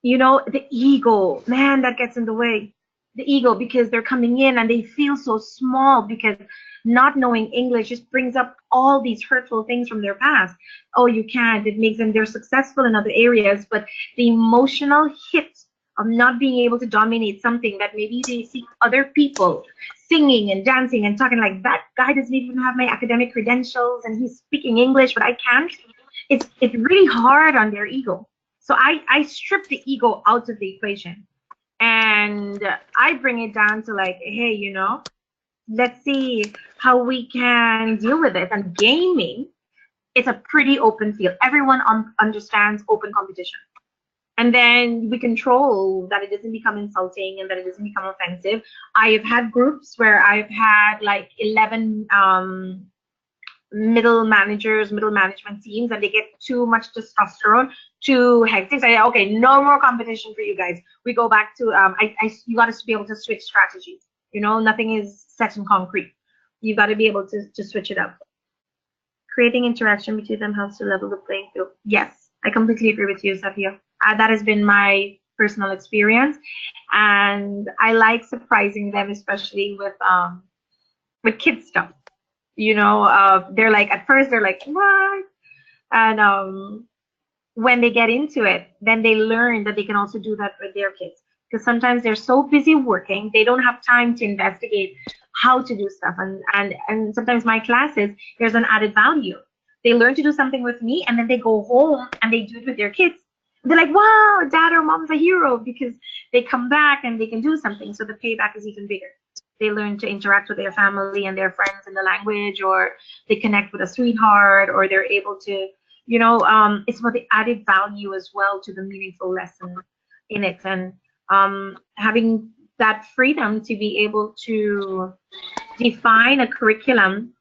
the ego, man, that gets in the way. The ego, because they're coming in and they feel so small, because not knowing English just brings up all these hurtful things from their past. Oh, you can't. It makes them, they're successful in other areas, but the emotional hit of not being able to dominate something that maybe they see other people singing and dancing and talking, like, that guy doesn't even have my academic credentials and he's speaking English, but I can't. It's really hard on their ego. So I strip the ego out of the equation. And I bring it down to, like, hey, let's see how we can deal with this. And gaming, it's a pretty open field. Everyone understands open competition. And then we control that it doesn't become insulting and that it doesn't become offensive. I have had groups where I've had like 11 middle management teams, and they get too much testosterone, too hectic. Say, okay, no more competition for you guys. We go back to you got to be able to switch strategies. Nothing is set in concrete. You got to be able to switch it up. Creating interaction between them helps to level the playing field. Yes, I completely agree with you, Safia. That has been my personal experience, and I like surprising them, especially with kids stuff. They're like, at first they're like, what? And when they get into it, then they learn that they can also do that with their kids. Because sometimes they're so busy working, they don't have time to investigate how to do stuff. And sometimes my classes, there's an added value. They learn to do something with me, and then they go home and they do it with their kids. They're like, wow, dad or mom's a hero, because they come back and they can do something. So the payback is even bigger. They learn to interact with their family and their friends in the language, or they connect with a sweetheart, or they're able to, it's about the added value as well to the meaningful lesson in it. And having that freedom to be able to define a curriculum.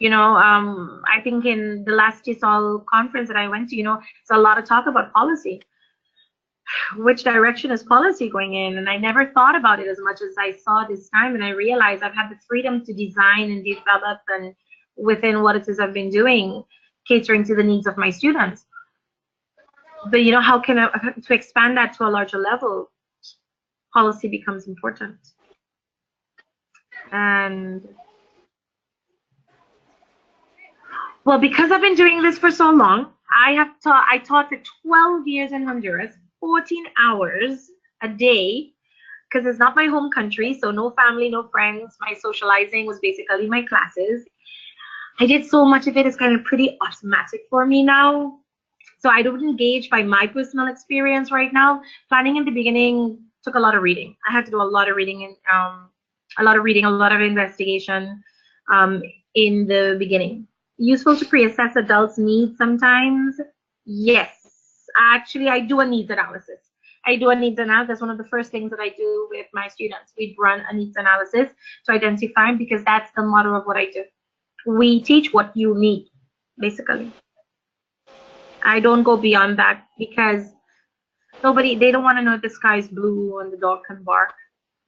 I think in the last TESOL conference that I went to, it's a lot of talk about policy. Which direction is policy going in? And I never thought about it as much as I saw this time, and I realized I've had the freedom to design and develop, and within what it is I've been doing, catering to the needs of my students. But how can to expand that to a larger level, policy becomes important. And well, because I've been doing this for so long, I taught for 12 years in Honduras, 14 hours a day, because it's not my home country, so no family, no friends. My socializing was basically my classes. I did so much of it, it's kind of pretty automatic for me now. So I don't engage by my personal experience right now. Planning in the beginning took a lot of reading. I had to do a lot of reading and a lot of investigation in the beginning. Useful to pre-assess adults' needs sometimes. Yes, actually, I do a needs analysis. I do a needs analysis. One of the first things that I do with my students, we run a needs analysis to identify, because that's the motto of what I do. We teach what you need, basically. I don't go beyond that, because they don't want to know if the sky is blue and the dog can bark.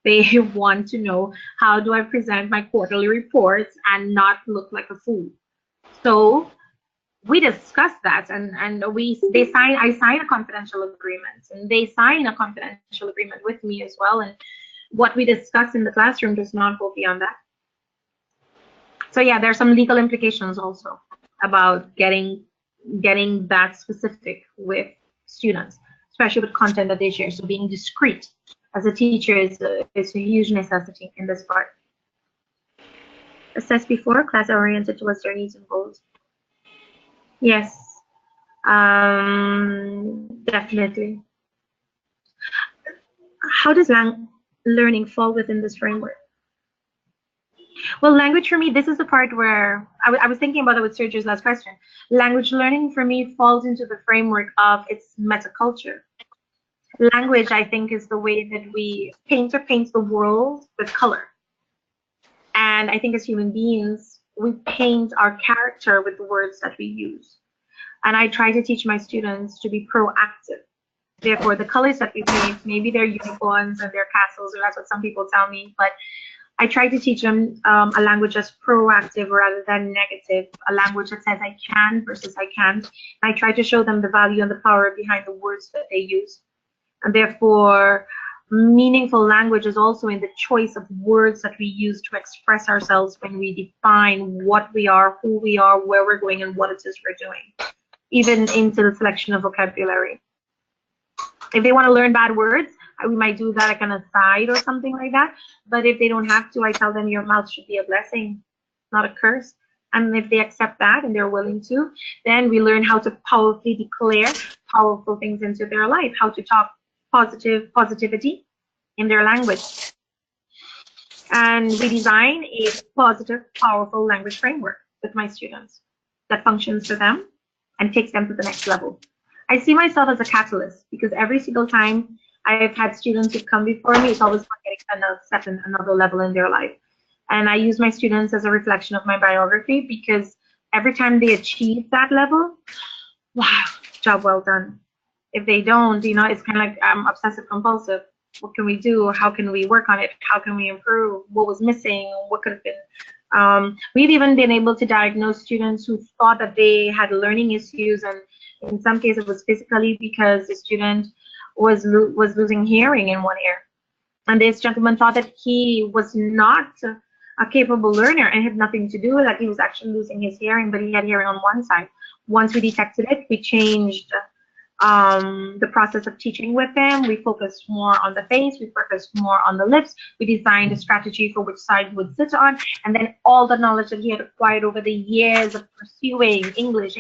They want to know, how do I present my quarterly reports and not look like a fool? So we discuss that, and I sign a confidential agreement, and they sign a confidential agreement with me as well. And what we discuss in the classroom does not go beyond that. So yeah, there's some legal implications also about getting that specific with students, especially with content that they share. So being discreet as a teacher is a huge necessity in this part. Assess before, class oriented towards their needs and goals. Yes, definitely. How does learning fall within this framework? Well, language for me, this is the part where I was thinking about it with Sergio's last question. Language learning for me falls into the framework of its metaculture. Language, I think, is the way that painter paints the world with color. And I think as human beings, we paint our character with the words that we use. And I try to teach my students to be proactive. Therefore, the colors that we paint, maybe they're unicorns and they're castles, or that's what some people tell me, but I try to teach them a language that's proactive rather than negative, a language that says I can versus I can't. I try to show them the value and the power behind the words that they use. And therefore, meaningful language is also in the choice of words that we use to express ourselves when we define what we are, who we are, where we're going, and what it is we're doing, even into the selection of vocabulary. If they want to learn bad words, we might do that like on a side or something like that. But if they don't have to, I tell them your mouth should be a blessing, not a curse. And if they accept that and they're willing to, then we learn how to powerfully declare powerful things into their life, how to talk positivity in their language. And we design a positive, powerful language framework with my students that functions for them and takes them to the next level. I see myself as a catalyst, because every single time I've had students who come before me, it's always getting another level in their life. And I use my students as a reflection of my biography, because every time they achieve that level, wow, job well done. If they don't, it's kind of like obsessive compulsive. What can we do? How can we work on it? How can we improve? What was missing? What could have been? We've even been able to diagnose students who thought that they had learning issues, and in some cases it was physically, because the student was losing hearing in one ear. And this gentleman thought that he was not a capable learner and had nothing to do with that. He was actually losing his hearing, but he had hearing on one side. Once we detected it, we changed the process of teaching with him. We focused more on the face, we focused more on the lips. We designed a strategy for which side he would sit on, and then all the knowledge that he had acquired over the years of pursuing English,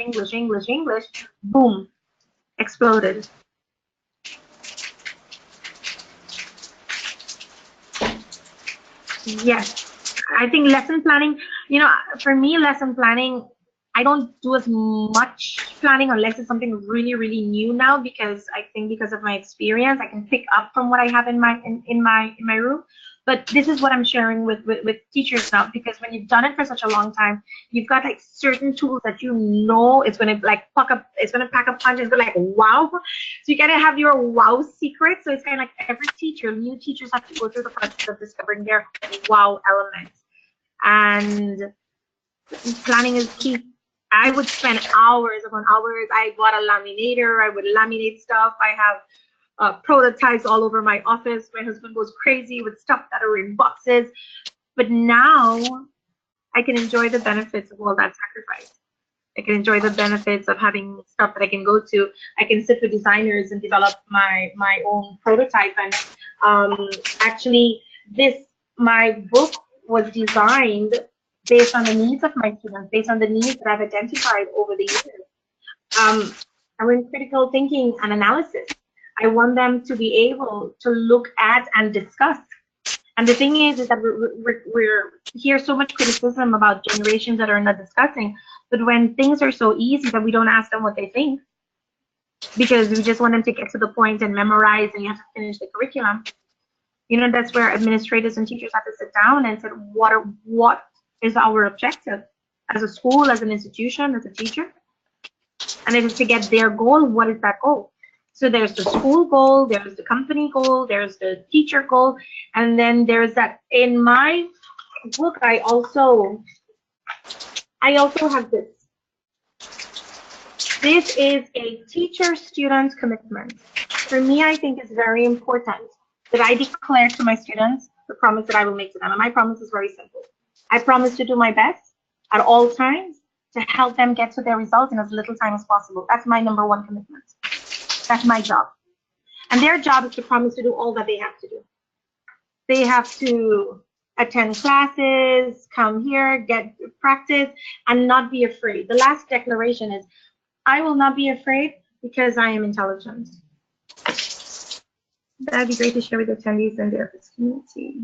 boom, exploded. Yes, I think lesson planning, for me, lesson planning, I don't do as much planning unless it's something really, really new now, because I think because of my experience, I can pick up from what I have in my room. But this is what I'm sharing with teachers now, because when you've done it for such a long time, you've got like certain tools that it's gonna like pack a punch. It's like wow. So you gotta have your wow secret. So it's kind of like every teacher, new teachers have to go through the process of discovering their wow element. And planning is key. I would spend hours upon hours. I got a laminator. I would laminate stuff. I have prototypes all over my office. My husband goes crazy with stuff that are in boxes. But now I can enjoy the benefits of all that sacrifice. I can enjoy the benefits of having stuff that I can go to. I can sit with designers and develop my own prototype. And actually, my book was designed based on the needs of my students, based on the needs that I've identified over the years. I'm in critical thinking and analysis. I want them to be able to look at and discuss And the thing is that we're hear so much criticism about generations that are not discussing, but when things are so easy that we don't ask them what they think, because we just want them to get to the point and memorize, and you have to finish the curriculum. You know, that's where administrators and teachers have to sit down and say, what is our objective as a school, as an institution, as a teacher? And if it's to get their goal, what is that goal? So there's the school goal, there's the company goal, there's the teacher goal, and then there's that. In my book, I also have this. This is a teacher-student commitment. For me, I think it's very important that I declare to my students the promise that I will make to them. And my promise is very simple. I promise to do my best at all times to help them get to their results in as little time as possible. That's my number one commitment. That's my job. And their job is to promise to do all that they have to do. They have to attend classes, come here, get practice, and not be afraid. The last declaration is, I will not be afraid because I am intelligent. That'd be great to share with attendees and their community.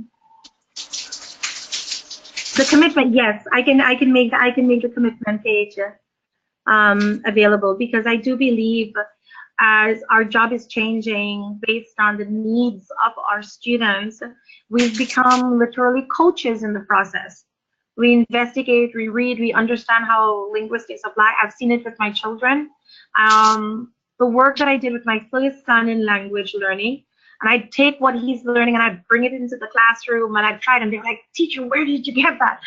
The commitment, yes, I can make the commitment page available, because I do believe as our job is changing based on the needs of our students, we've become literally coaches in the process. We investigate, we read, we understand how linguistics apply. I've seen it with my children. The work that I did with my first son in language learning, and I take what he's learning and I bring it into the classroom and I try it, and they're like, teacher, where did you get that?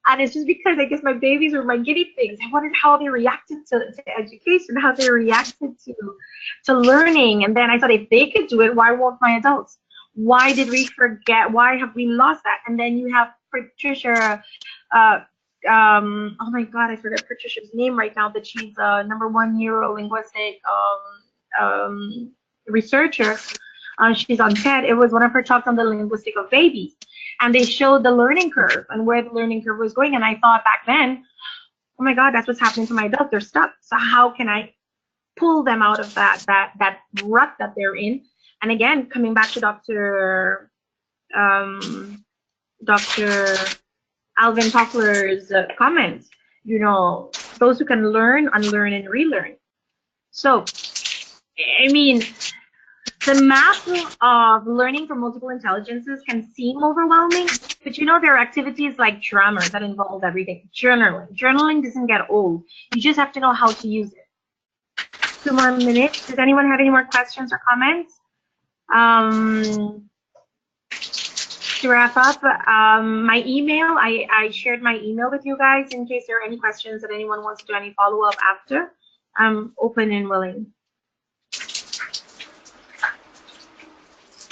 And it's just because I guess my babies were my guinea pigs. I wondered how they reacted to education, how they reacted to learning. And then I thought, if they could do it, why won't my adults? Why did we forget? Why have we lost that? And then you have Patricia, oh my God, I forgot Patricia's name right now, but she's a #1 neuro-linguistic researcher. She's on TED. It was one of her talks on the linguistic of babies. And they showed the learning curve and where the learning curve was going. And I thought back then, oh my God, that's what's happening to my adults. They're stuck. So how can I pull them out of that rut that they're in? And again, coming back to Dr. Alvin Toffler's comments, you know, those who can learn, unlearn, and relearn. So, I mean, the map of learning for multiple intelligences can seem overwhelming, but you know, there are activities like grammar that involve everything. Journaling doesn't get old. You just have to know how to use it. 2 more minutes. Does anyone have any more questions or comments? To wrap up, my email, I shared my email with you guys in case there are any questions that anyone wants to do any follow-up after. I'm open and willing.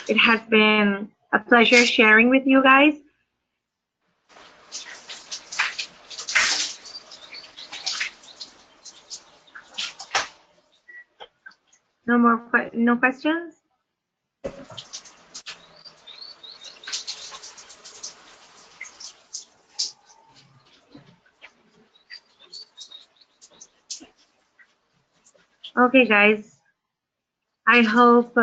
It has been a pleasure sharing with you guys. No questions? Okay, guys. I hope,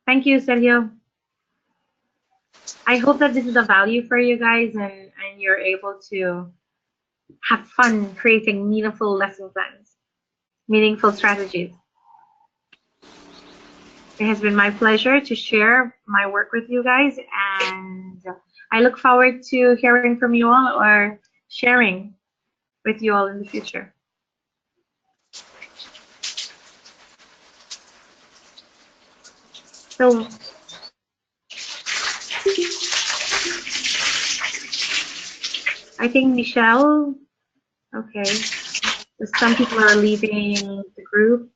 thank you, Sergio. I hope that this is of value for you guys, and you're able to have fun creating meaningful lesson plans, meaningful strategies. It has been my pleasure to share my work with you guys, and I look forward to hearing from you all or sharing with you all in the future. So, I think Michelle, okay, some people are leaving the group.